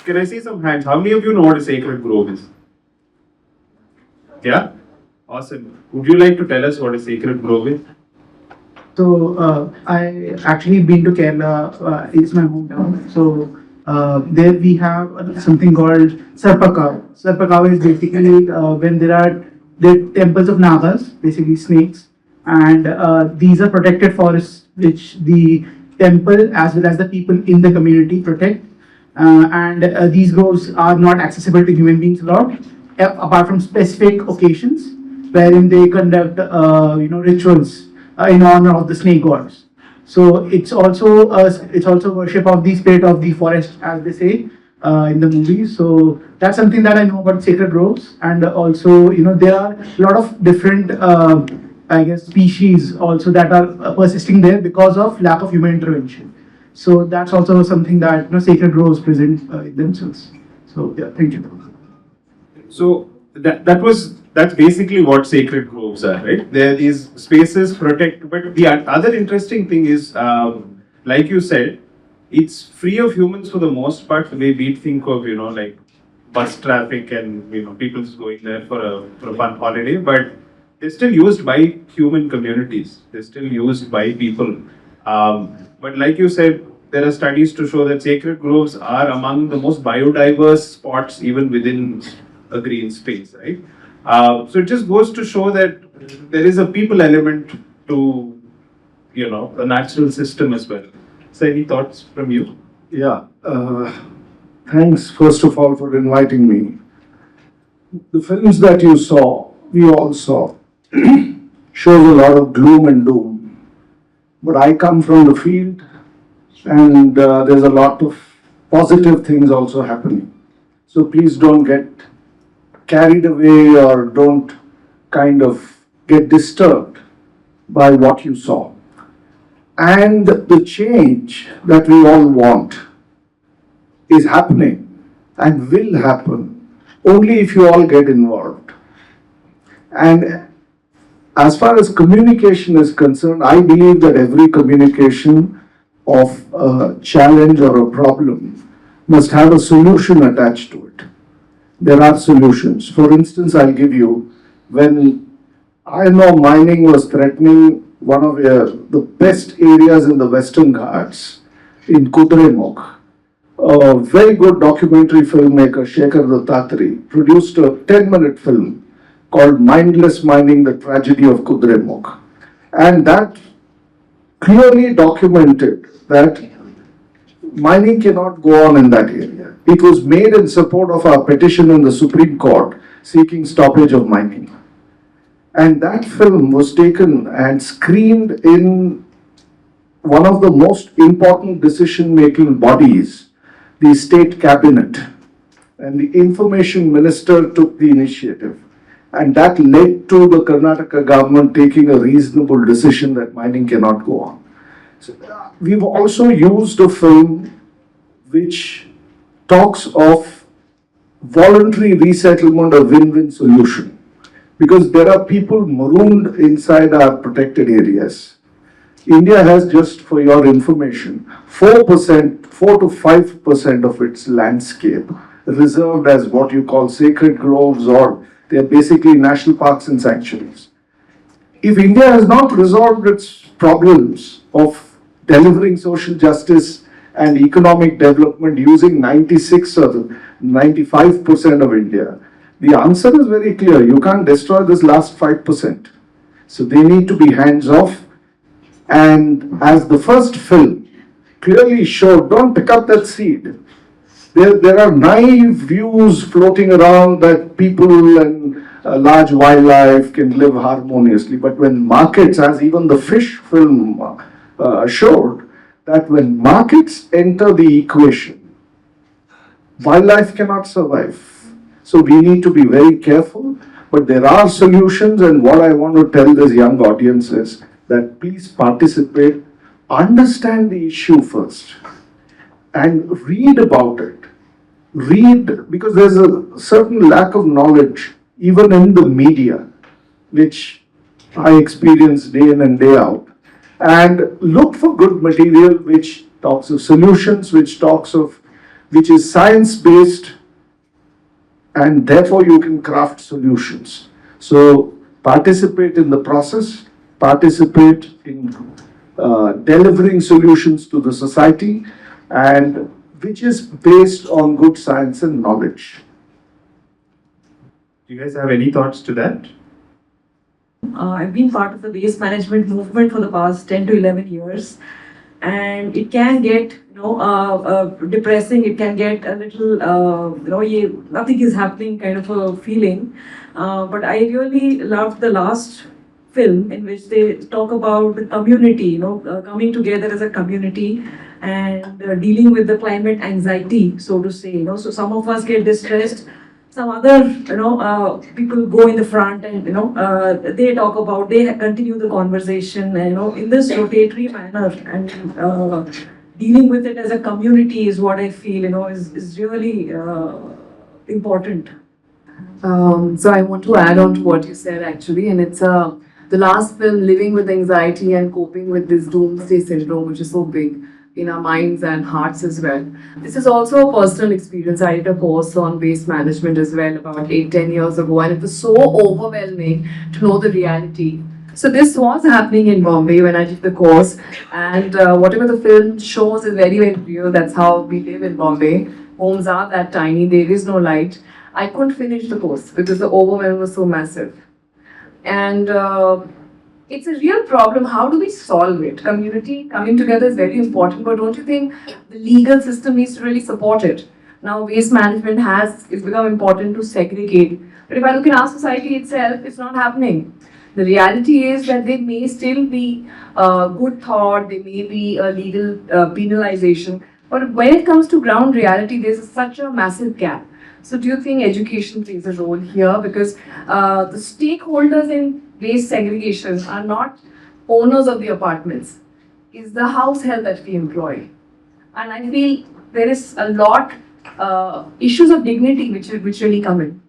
Can I see some hands? How many of you know what a sacred grove is? Yeah? Awesome. Would you like to tell us what a sacred grove is? So I actually been to Kerala. It's my hometown. So there we have something called Sarpakav. Sarpakav is basically when there are the temples of Nagas, basically snakes, and these are protected forests which the temple as well as the people in the community protect. And these groves are not accessible to human beings allowed, apart from specific occasions wherein they conduct rituals in honor of the snake gods. So it's also worship of the spirit of the forest, as they say in the movies. So that's something that I know about sacred groves, and also there are a lot of different I guess species also that are persisting there because of lack of human intervention. So that's also something that sacred groves present in themselves. So yeah, thank you. So that's basically what sacred groves are, right? There these spaces protect. But the other interesting thing is, like you said, it's free of humans for the most part. The way we think of like bus traffic and people just going there for a fun holiday, but they're still used by human communities. They're still used by people. But like you said, there are studies to show that sacred groves are among the most biodiverse spots even within a green space, right? So it just goes to show that there is a people element to the natural system as well. So any thoughts from you? Yeah, thanks first of all for inviting me. The films that you saw, we all saw, shows a lot of gloom and doom. But I come from the field, and there's a lot of positive things also happening. So please don't get carried away or don't kind of get disturbed by what you saw. And the change that we all want is happening and will happen only if you all get involved. And as far as communication is concerned, I believe that every communication of a challenge or a problem must have a solution attached to it. There are solutions. For instance, I'll give you, when I know mining was threatening one of the best areas in the Western Ghats in Kudremukh, a very good documentary filmmaker, Shekhar Dattatri, produced a 10-minute film called Mindless Mining, The Tragedy of Kudremukh. And that clearly documented that mining cannot go on in that area. It was made in support of our petition in the Supreme Court seeking stoppage of mining. And that film was taken and screened in one of the most important decision-making bodies, the state cabinet. And the information minister took the initiative. And that led to the Karnataka government taking a reasonable decision that mining cannot go on. So, we've also used a film which talks of voluntary resettlement, a win-win solution. Because there are people marooned inside our protected areas. India has, just for your information, 4 to 5% of its landscape reserved as what you call sacred groves, or they're basically national parks and sanctuaries. If India has not resolved its problems of delivering social justice and economic development using 96 or 95% of India, the answer is very clear. You can't destroy this last 5%. So they need to be hands off. And as the first film clearly showed, don't pick up that seed. There are naive views floating around that people and large wildlife can live harmoniously. But when markets, as even the fish film showed, that when markets enter the equation, wildlife cannot survive. So we need to be very careful, but there are solutions, and what I want to tell this young audience is that please participate, understand the issue first, and read about it. Read, because there's a certain lack of knowledge, even in the media, which I experience day in and day out. And look for good material which talks of solutions, which talks of which is science-based, and therefore you can craft solutions. So participate in the process, participate in delivering solutions to the society, and which is based on good science and knowledge. Do you guys have any thoughts to that? I've been part of the waste management movement for the past 10 to 11 years, and it can get depressing. It can get a little nothing is happening kind of a feeling. But I really loved the last film in which they talk about the community, coming together as a community and dealing with the climate anxiety, so to say. So some of us get distressed. Some other, people go in the front and, they talk about, they continue the conversation, in this rotatory manner, and dealing with it as a community is what I feel, is really important. So I want to add on to what you said actually, and it's the last film, Living with Anxiety and Coping with this Doomsday Syndrome, which is so big in our minds and hearts as well. This is also a personal experience. I did a course on waste management as well about 8-10 years ago, and it was so overwhelming to know the reality. So this was happening in Bombay when I did the course, and whatever the film shows is very, very real. That's how we live in Bombay. Homes are that tiny, there is no light. I couldn't finish the course because the overwhelm was so massive. And it's a real problem. How do we solve it? Community coming together is very important, but don't you think the legal system needs to really support it? Now, waste management it's become important to segregate. But if I look at our society itself, it's not happening. The reality is that there may still be good thought, there may be a legal penalization, but when it comes to ground reality, there's such a massive gap. So do you think education plays a role here? Because the stakeholders in waste segregation are not owners of the apartments. It's the house help that we employ. And I feel there is a lot issues of dignity which really come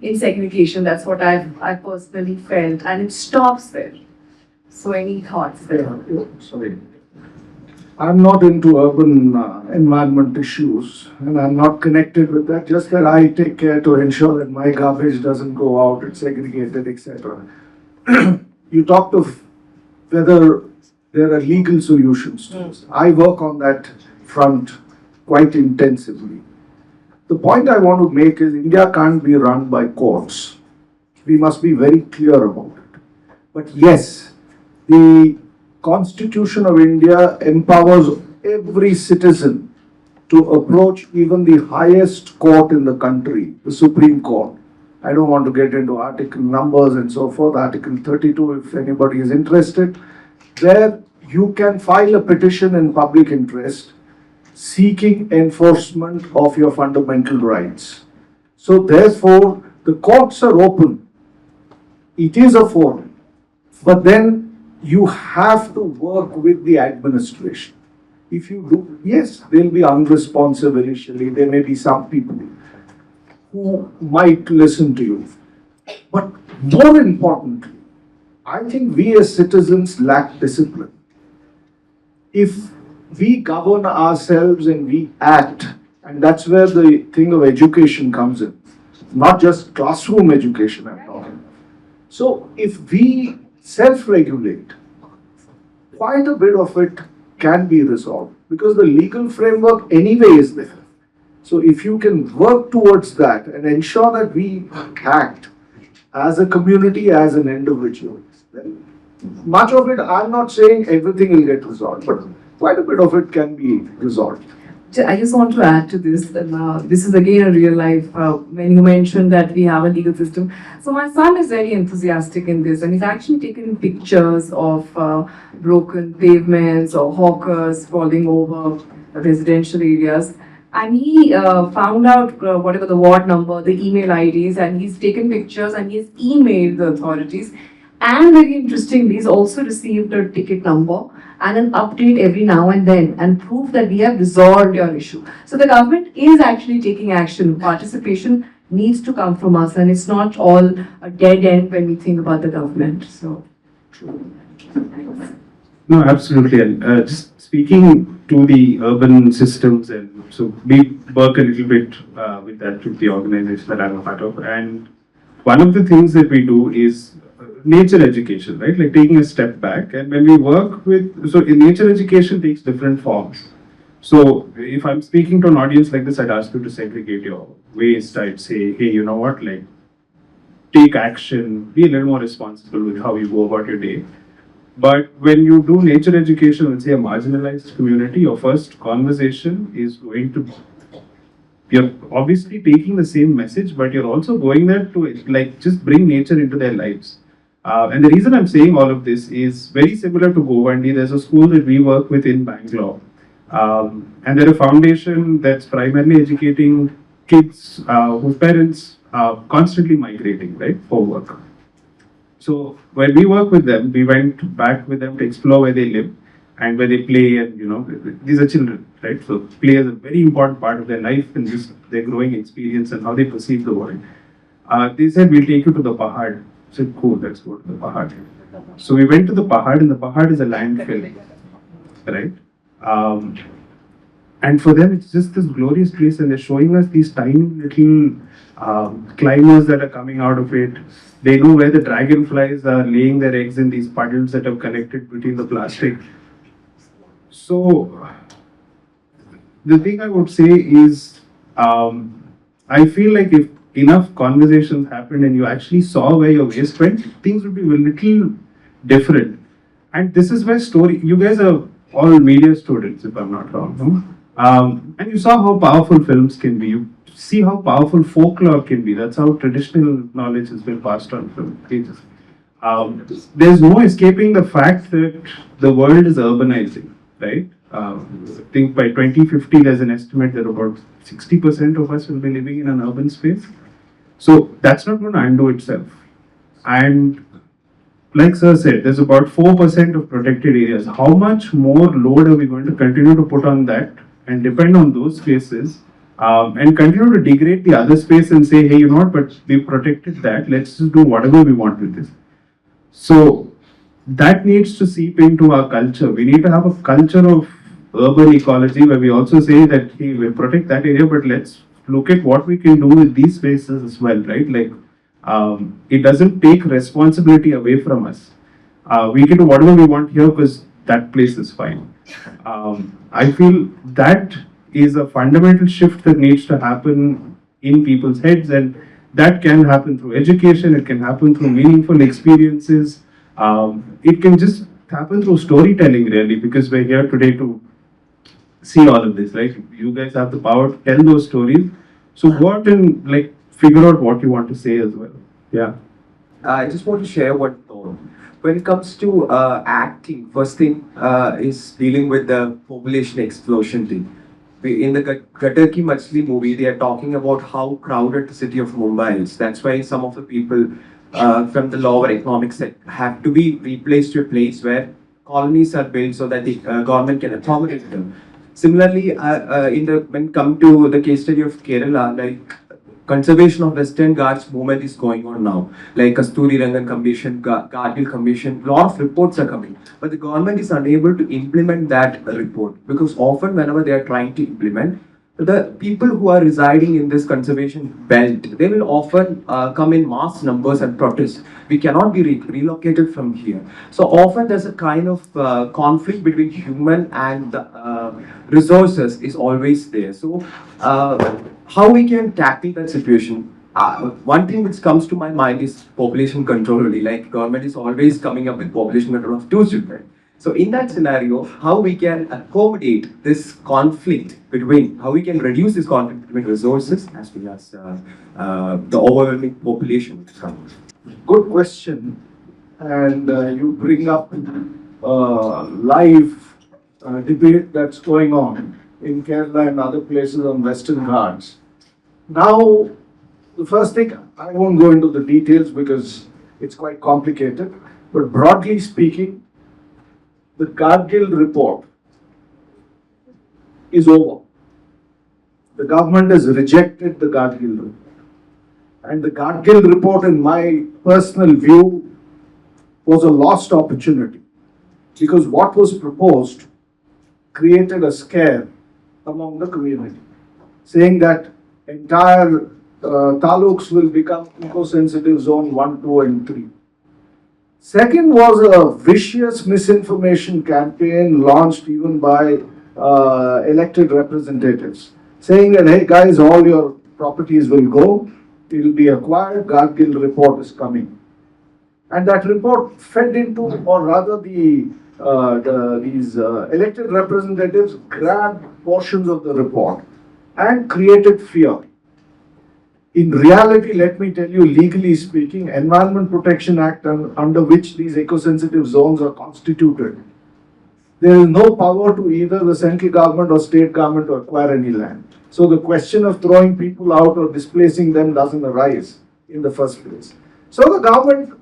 in segregation. That's what I personally felt, and it stops there. So any thoughts there? Sorry. I'm not into urban environment issues, and I'm not connected with that. Just that I take care to ensure that my garbage doesn't go out, it's segregated, etc. You talked of whether there are legal solutions to this. I work on that front quite intensively. The point I want to make is India can't be run by courts. We must be very clear about it. But yes, the Constitution of India empowers every citizen to approach even the highest court in the country, the Supreme Court. I don't want to get into article numbers and so forth, Article 32 if anybody is interested, where you can file a petition in public interest seeking enforcement of your fundamental rights. So therefore, the courts are open. It is a forum. But then you have to work with the administration. If you do, yes, they'll be unresponsive initially. There may be some people who might listen to you. But more importantly, I think we as citizens lack discipline. If we govern ourselves and we act, and that's where the thing of education comes in, not just classroom education I'm talking. So if we self-regulate, quite a bit of it can be resolved because the legal framework anyway is there. So if you can work towards that and ensure that we act as a community, as an individual, then much of it, I'm not saying everything will get resolved, but quite a bit of it can be resolved. I just want to add to this, this is again a real life, when you mentioned that we have a legal system. So my son is very enthusiastic in this, and he's actually taken pictures of broken pavements or hawkers falling over residential areas. And he found out whatever the ward number, the email IDs, and he's taken pictures and he's emailed the authorities. And very interestingly, he's also received a ticket number and an update every now and then and proof that we have resolved your issue. So the government is actually taking action. Participation needs to come from us, and it's not all a dead end when we think about the government. So, No, absolutely. And just speaking to the urban systems, and so we work a little bit with that with the organization that I'm a part of. And one of the things that we do is nature education, right? Like taking a step back. And when we work with, so in nature education takes different forms. So if I'm speaking to an audience like this, I'd ask you to segregate your waste. I'd say, hey, you know what, like take action, be a little more responsible with how you go about your day. But when you do nature education with, say, a marginalized community, your first conversation is going to, you're obviously taking the same message, but you're also going there to like just bring nature into their lives. And the reason I'm saying all of this is very similar to Govandi. There's a school that we work with in Bangalore. And they're a foundation that's primarily educating kids whose parents are constantly migrating, right, for work. So when we work with them, we went back with them to explore where they live and where they play, and you know, these are children, right? So play is a very important part of their life and just their growing experience and how they perceive the world. They said, we'll take you to the Pahad. I said, cool, let's go to the Pahad. So we went to the Pahad, and the Pahad is a landfill, right? And for them, it's just this glorious place, and they're showing us these tiny little climbers that are coming out of it. They know where the dragonflies are laying their eggs in these puddles that have connected between the plastic. So, the thing I would say is, I feel like if enough conversations happened and you actually saw where your waste went, things would be a little different. And this is where you guys are all media students, if I'm not wrong, no? And you saw how powerful films can be. You see how powerful folklore can be. That's how traditional knowledge has been passed on from ages. There's no escaping the fact that the world is urbanizing, right? I think by 2050, there's an estimate that about 60% of us will be living in an urban space. So that's not going to undo itself. And like Sir said, there's about 4% of protected areas. How much more load are we going to continue to put on that and depend on those spaces and continue to degrade the other space and say, hey, you know what, but we've protected that, let's just do whatever we want with this. So that needs to seep into our culture. We need to have a culture of urban ecology where we also say that, hey, we'll protect that area, but let's look at what we can do with these spaces as well, right? Like, it doesn't take responsibility away from us. We can do whatever we want here because that place is fine. I feel that is a fundamental shift that needs to happen in people's heads, and that can happen through education, it can happen through meaningful experiences, it can just happen through storytelling really, because we're here today to see all of this, right? You guys have the power to tell those stories, so go out and like figure out what you want to say as well. Yeah. I just want to share one thought. When it comes to acting, first thing is dealing with the population explosion thing. In the Gatar Ki Machli movie, they are talking about how crowded the city of Mumbai is. That's why some of the people from the lower economic set have to be replaced to a place where colonies are built so that the government can accommodate them. Similarly, when come to the case study of Kerala, like conservation of Western Ghats movement is going on now. Like Kasturi Rangan Commission, Gargil Commission, lot of reports are coming. But the government is unable to implement that report because often whenever they are trying to implement, the people who are residing in this conservation belt, they will often come in mass numbers and protest. We cannot be relocated from here. So often there's a kind of conflict between human and the resources is always there. So how we can tackle that situation? One thing which comes to my mind is population control really. Like government is always coming up with population control of 2 children. So in that scenario, how we can accommodate this conflict between, how we can reduce this conflict between resources as well as the overwhelming population. Good question. And you bring up live debate that's going on in Kerala and other places on Western Ghats. Now, the first thing, I won't go into the details because it's quite complicated, but broadly speaking, the Gargil report is over. The government has rejected the Gargil report. And the Gargil report, in my personal view, was a lost opportunity. Because what was proposed created a scare among the community, saying that entire taluks will become eco-sensitive zone 1, 2 and 3. Second was a vicious misinformation campaign launched even by elected representatives, saying that, hey guys, all your properties will go, it will be acquired, Gargill report is coming. And that report fed into, or rather these elected representatives grabbed portions of the report and created fear. In reality, let me tell you, legally speaking, Environment Protection Act under which these eco-sensitive zones are constituted, there is no power to either the central government or state government to acquire any land. So the question of throwing people out or displacing them doesn't arise in the first place. So the government,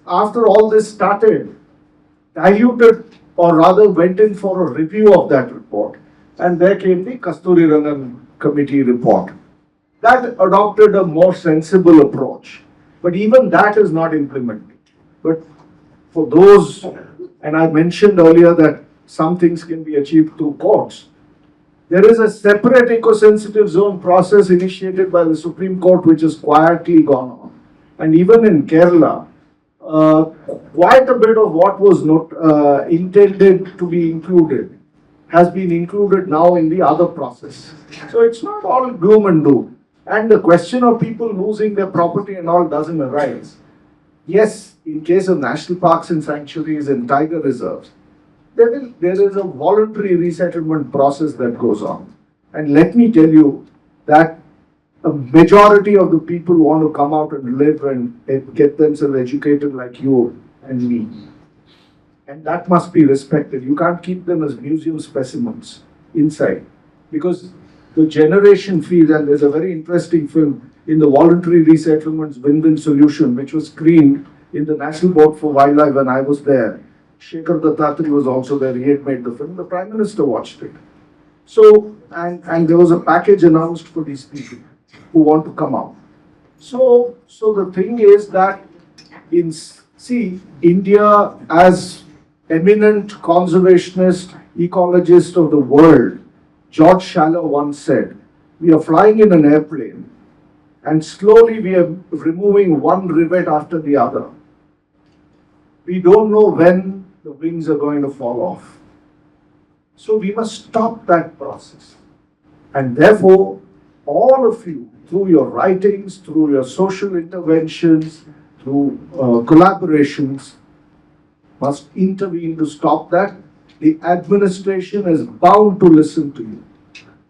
after all this started, diluted or rather went in for a review of that report. And there came the Kasturi Rangan committee report. That adopted a more sensible approach. But even that is not implemented. But for those, and I mentioned earlier that some things can be achieved through courts. There is a separate eco-sensitive zone process initiated by the Supreme Court which has quietly gone on. And even in Kerala, quite a bit of what was not intended to be included has been included now in the other process. So it's not all gloom and doom. And the question of people losing their property and all doesn't arise. Yes, in case of national parks and sanctuaries and tiger reserves, there is a voluntary resettlement process that goes on. And let me tell you that a majority of the people want to come out and live and get themselves educated like you and me. And that must be respected. You can't keep them as museum specimens inside, because the generation feels, and there's a very interesting film in the voluntary resettlements win-win solution, which was screened in the National Board for Wildlife when I was there. Shekhar Dattatri was also there, he had made the film, the Prime Minister watched it. So, and there was a package announced for these people who want to come out. So the thing is that India as eminent conservationist, ecologist of the world, George Schaller once said, we are flying in an airplane and slowly we are removing one rivet after the other. We don't know when the wings are going to fall off. So we must stop that process. And therefore, all of you, through your writings, through your social interventions, through collaborations, must intervene to stop that. The administration is bound to listen to you.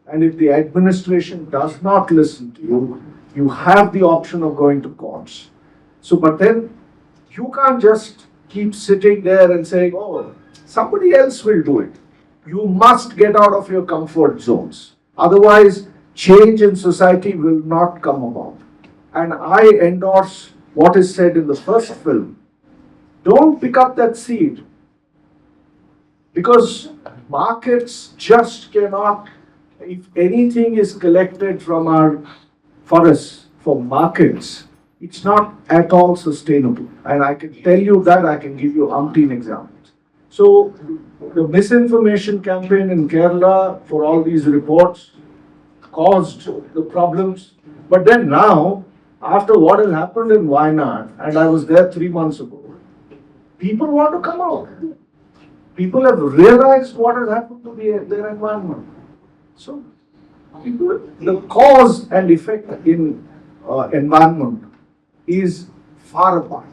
And if the administration does not listen to you, you have the option of going to courts. So, but then you can't just keep sitting there and saying, oh, somebody else will do it. You must get out of your comfort zones. Otherwise, change in society will not come about. And I endorse what is said in the first film. Don't pick up that seed. Because markets just cannot, if anything is collected from our forests for markets, it's not at all sustainable. And I can tell you that, I can give you umpteen examples. So the misinformation campaign in Kerala for all these reports caused the problems. But then now, after what has happened in Wayanad, and I was there 3 months ago, people want to come out. People have realized what has happened to their environment. So, the cause and effect in environment is far apart.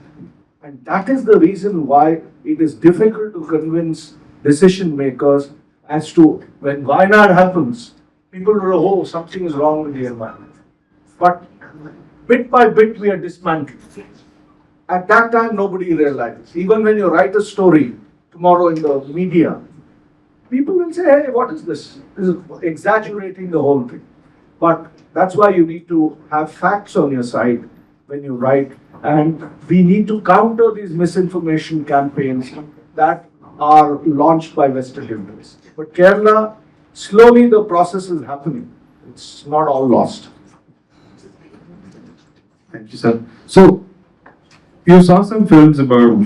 And that is the reason why it is difficult to convince decision makers as to when Wayanad happens, people will know, oh, something is wrong with the environment. But bit by bit we are dismantling. At that time, nobody realizes. Even when you write a story tomorrow in the media, people will say, hey, what is this? This is exaggerating the whole thing. But that's why you need to have facts on your side when you write. And we need to counter these misinformation campaigns that are launched by vested interests. But Kerala, slowly the process is happening. It's not all lost. Thank you, sir. So, you saw some films about,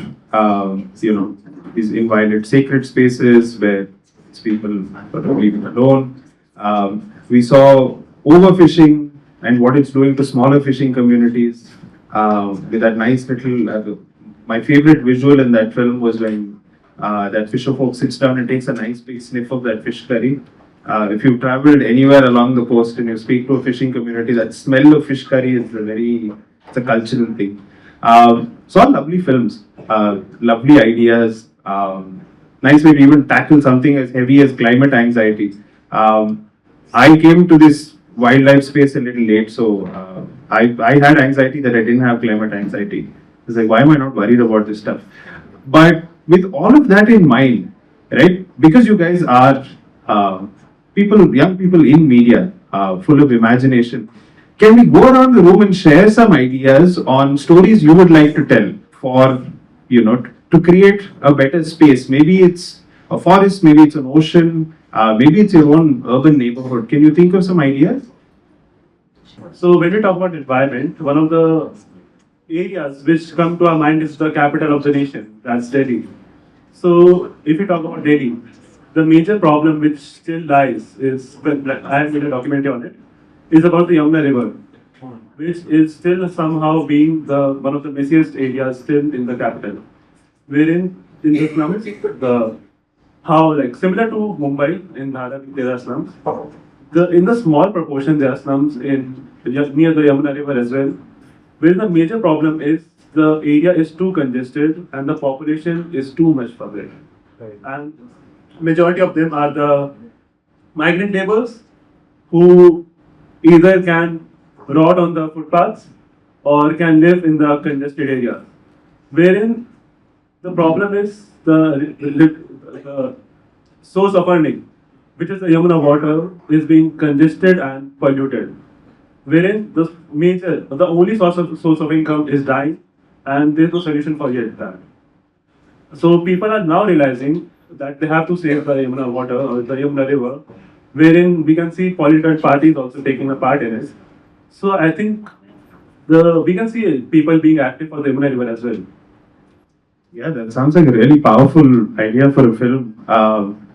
these inviolate sacred spaces where its people to leave it alone. We saw overfishing and what it's doing to smaller fishing communities. With that nice little, my favorite visual in that film was when that fisher folk sits down and takes a nice big sniff of that fish curry. If you've traveled anywhere along the coast and you speak to a fishing community, that smell of fish curry is it's a cultural thing. So all lovely films, lovely ideas, nice way to even tackle something as heavy as climate anxiety. I came to this wildlife space a little late, so I had anxiety that I didn't have climate anxiety. It's like, why am I not worried about this stuff? But with all of that in mind, right, because you guys are young people in media, full of imagination, can we go around the room and share some ideas on stories you would like to tell for, to create a better space? Maybe it's a forest, maybe it's an ocean, maybe it's your own urban neighborhood. Can you think of some ideas? So when we talk about environment, one of the areas which come to our mind is the capital of the nation, that's Delhi. So if we talk about Delhi, the major problem which still lies is, I have made a documentary on it, is about the Yamuna River, which is still somehow being one of the messiest areas still in the capital. Wherein in the slums, similar to Mumbai, in Bhargav there are slums. In the small proportion there are slums near the Yamuna River as well, where the major problem is the area is too congested and the population is too much for it. Right. And majority of them are the migrant laborers who either can rot on the footpaths or can live in the congested area. Wherein the problem is the source of earning, which is the Yamuna water, is being congested and polluted. Wherein the only source of income is dying, and there's no solution for yet that. So people are now realizing that they have to save the Yamuna water or the Yamuna river, wherein we can see political parties also taking a part in it. So I think we can see people being active for the Yamuna river as well. Yeah, that sounds like a really powerful idea for a film,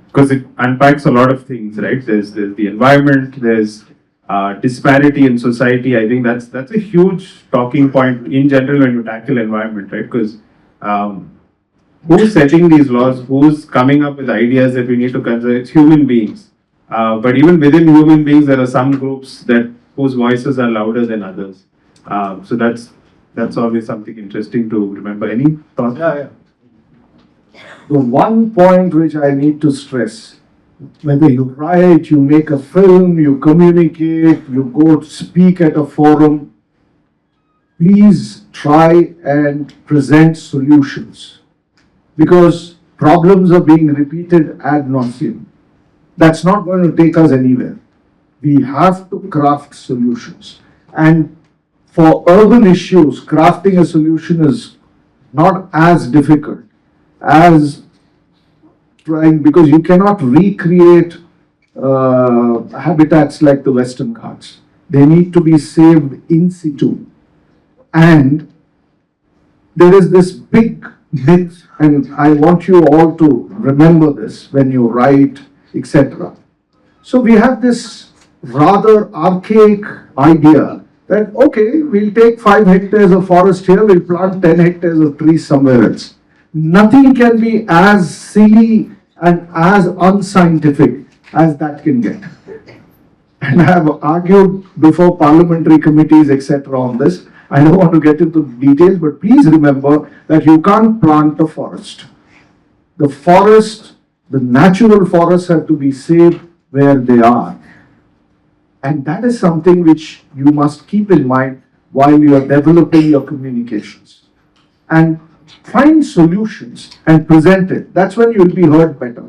because it unpacks a lot of things, right? There's the environment, there's disparity in society. I think that's a huge talking point in general when you tackle environment, right? Because who's setting these laws? Who's coming up with ideas that we need to consider? It's human beings. But even within human beings, there are some groups whose voices are louder than others. So that's always something interesting to remember. Any thoughts? Yeah. The one point which I need to stress, whether you write, you make a film, you communicate, you go speak at a forum, please try and present solutions, because problems are being repeated ad nauseum. That's not going to take us anywhere. We have to craft solutions. And for urban issues, crafting a solution is not as difficult as trying, because you cannot recreate habitats like the Western Ghats. They need to be saved in situ. And there is this big myth, and I want you all to remember this when you write, etc. So we have this rather archaic idea that, okay, we'll take 5 hectares of forest here, we'll plant 10 hectares of trees somewhere else. Nothing can be as silly and as unscientific as that can get. And I have argued before parliamentary committees, etc. on this. I don't want to get into details, but please remember that you can't plant a forest. The forest, the natural forests have to be saved where they are. And that is something which you must keep in mind while you are developing your communications. And find solutions and present it. That's when you'll be heard better.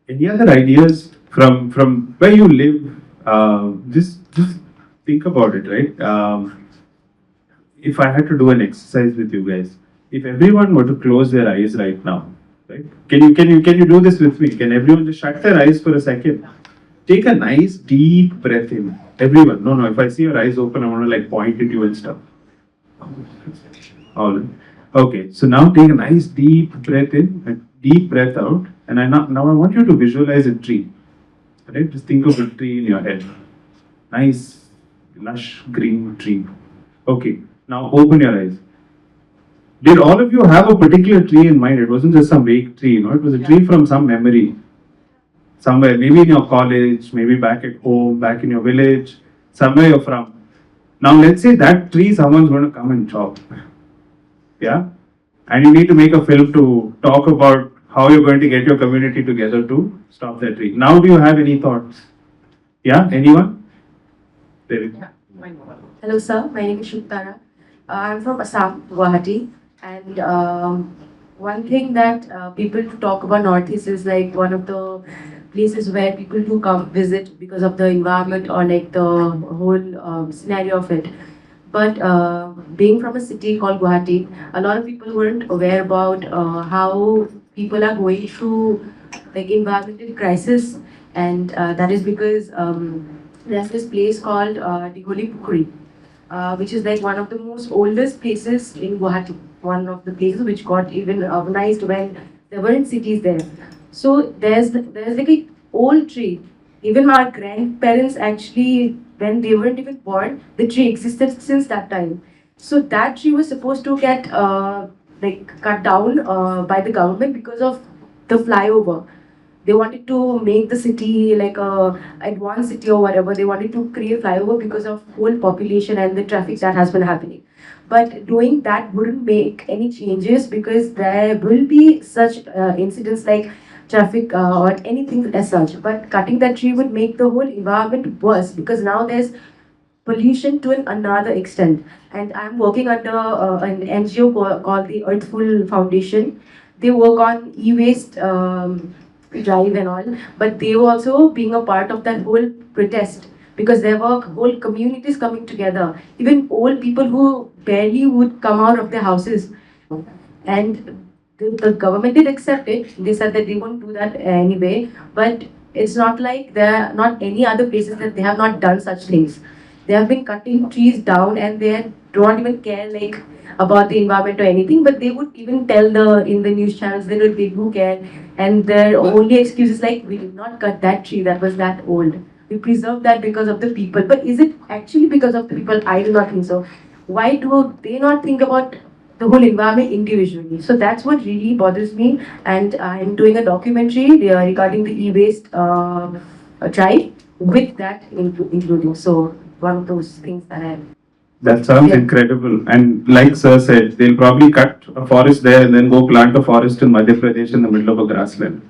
Any other ideas from where you live? Just think about it, right? If I had to do an exercise with you guys, if everyone were to close their eyes right now, right? Can you do this with me? Can everyone just shut their eyes for a second? Take a nice deep breath in. Everyone. No. If I see your eyes open, I want to point at you and stuff. All right. Okay, so now take a nice deep breath in and deep breath out. And now I want you to visualize a tree. Right? Just think of a tree in your head. Nice, lush green tree. Okay, now open your eyes. Did all of you have a particular tree in mind? It wasn't just some vague tree, it was a tree from some memory. Somewhere, maybe in your college, maybe back at home, back in your village, somewhere you're from. Now let's say that tree someone's going to come and chop. Yeah? And you need to make a film to talk about how you're going to get your community together to stop that tree. Now do you have any thoughts? Yeah? Anyone? There you go. Hello, sir. My name is Shuktara. I'm from Assam, Guwahati. And one thing that people talk about Northeast is like one of the places where people do come visit because of the environment or like the whole scenario of it. But being from a city called Guwahati, a lot of people weren't aware about how people are going through like environmental crisis, and that is because there's this place called Digoli Pukuri, which is like one of the most oldest places in Guwahati. One of the places which got even urbanized when there weren't cities there. So there's like a old tree. Even our grandparents actually, when they weren't even born, the tree existed since that time. So that tree was supposed to get like cut down by the government because of the flyover. They wanted to make the city like a advanced city or whatever. They wanted to create flyover because of whole population and the traffic that has been happening. But doing that wouldn't make any changes because there will be such incidents like traffic or anything as such. But cutting that tree would make the whole environment worse because now there's pollution to another extent. And I'm working under an NGO called the Earthful Foundation. They work on e-waste drive and all, but they were also being a part of that whole protest because there were whole communities coming together. Even old people who barely would come out of their houses. And the government did accept it. They said that they won't do that anyway. But it's not like there are not any other places that they have not done such things. They have been cutting trees down and they don't even care like about the environment or anything. But they would even tell in the news channels they do care. And their only excuse is like, we did not cut that tree that was that old. We preserved that because of the people. But is it actually because of the people? I do not think so. Why do they not think about the whole environment individually? So that's what really bothers me. And I'm doing a documentary regarding the e-waste drive with that including. So one of those things that I. That sounds incredible. And like Sir said, they'll probably cut a forest there and then go plant a forest in Madhya Pradesh in the middle of a grassland.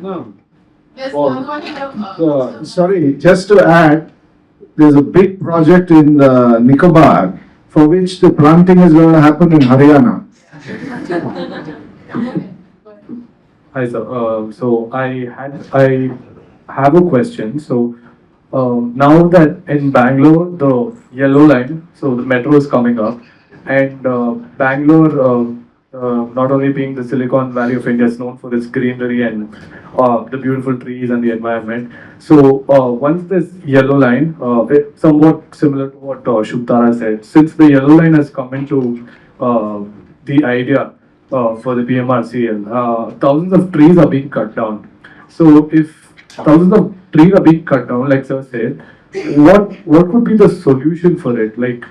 No. Sorry, just to add, there's a big project in Nicobar for which the planting is going to happen in Haryana. Hi sir. So I have a question. So now that in Bangalore the yellow line, so the metro is coming up, and Bangalore, not only being the Silicon Valley of India, is known for its greenery and the beautiful trees and the environment. So once this yellow line, it's somewhat similar to what Shuktara said. Since the yellow line has come into the idea for the PMRCL, thousands of trees are being cut down. So if thousands of trees are being cut down, like Sir said, what would be the solution for it? Like,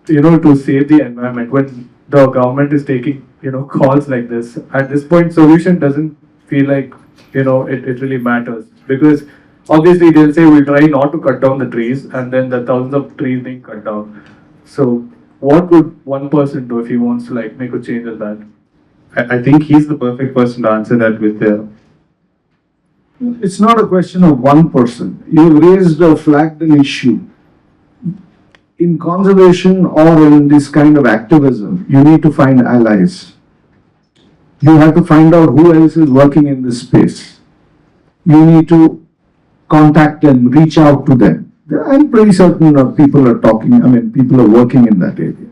to save the environment when the government is taking, calls like this. At this point, solution doesn't feel like, it really matters. Because obviously they'll say we'll try not to cut down the trees and then the thousands of trees being cut down. So what would one person do if he wants to make a change in that? I think he's the perfect person to answer that with It's not a question of one person. You raised or flagged an issue. In conservation or in this kind of activism, you need to find allies. You have to find out who else is working in this space. You need to contact them, reach out to them. I'm pretty certain people are working in that area.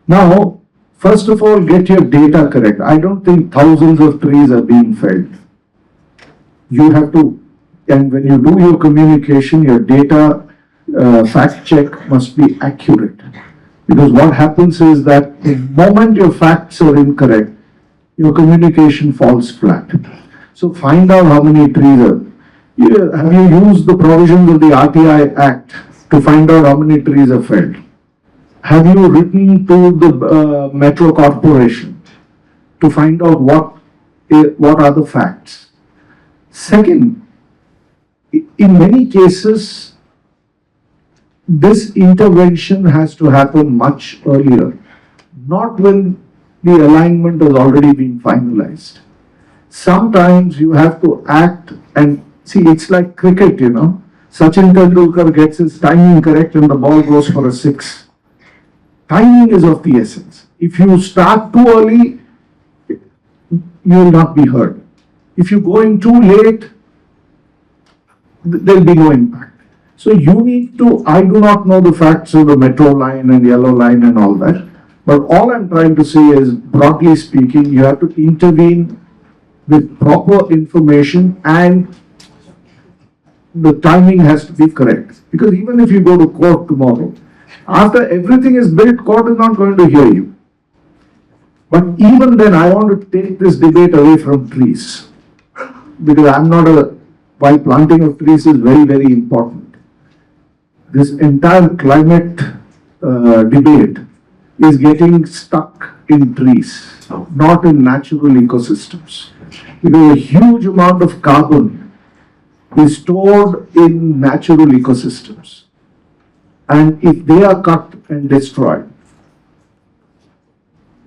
Now, first of all, get your data correct. I don't think thousands of trees are being felled. You have to, and when you do your communication, your data fact check must be accurate. Because what happens is that the moment your facts are incorrect, your communication falls flat. So find out how many trees are. Have you used the provisions of the RTI Act to find out how many trees are felled? Have you written to the Metro Corporation to find out what are the facts? Second, in many cases, this intervention has to happen much earlier, not when the alignment has already been finalized. Sometimes you have to act and see, it's like cricket, you know. Sachin Tendulkar gets his timing correct and the ball goes for a 6. Timing is of the essence. If you start too early, you will not be heard. If you go in too late, there will be no impact. So you need to, I do not know the facts of the metro line and yellow line and all that, but all I'm trying to say is, broadly speaking, you have to intervene with proper information and the timing has to be correct. Because even if you go to court tomorrow, after everything is built, court is not going to hear you. But even then, I want to take this debate away from trees. Because while planting of trees is very, very important. This entire climate debate is getting stuck in trees, not in natural ecosystems. Because a huge amount of carbon is stored in natural ecosystems. And if they are cut and destroyed,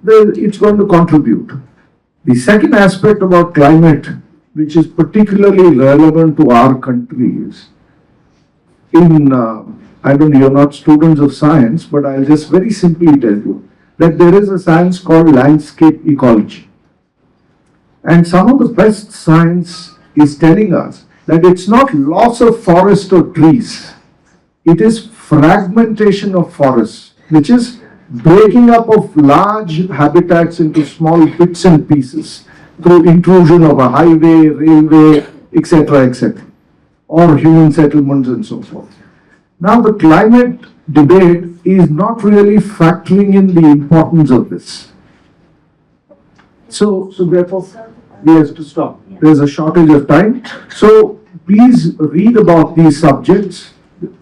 then it's going to contribute. The second aspect about climate, which is particularly relevant to our country, is I don't know, you're not students of science, but I'll just very simply tell you that there is a science called landscape ecology. And some of the best science is telling us that it's not loss of forest or trees, it is fragmentation of forests, which is breaking up of large habitats into small bits and pieces through intrusion of a highway, railway, etc., or human settlements and so forth. Now the climate debate is not really factoring in the importance of this. So therefore, we have to stop. There's a shortage of time. So please read about these subjects.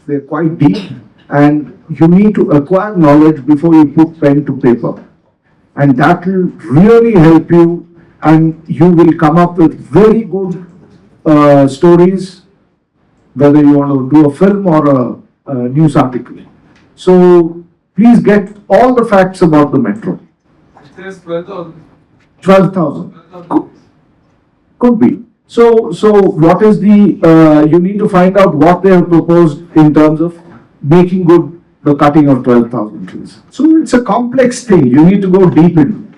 They're quite deep and you need to acquire knowledge before you put pen to paper. And that will really help you and you will come up with very good stories, whether you want to do a film or a news article. So please get all the facts about the metro. It says 12,000. 12,000. Could be. So what is the, you need to find out what they have proposed in terms of making good the cutting of 12,000 trees. So it's a complex thing. You need to go deep in.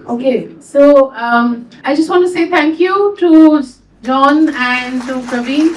Okay, so I just want to say thank you to John and to Praveen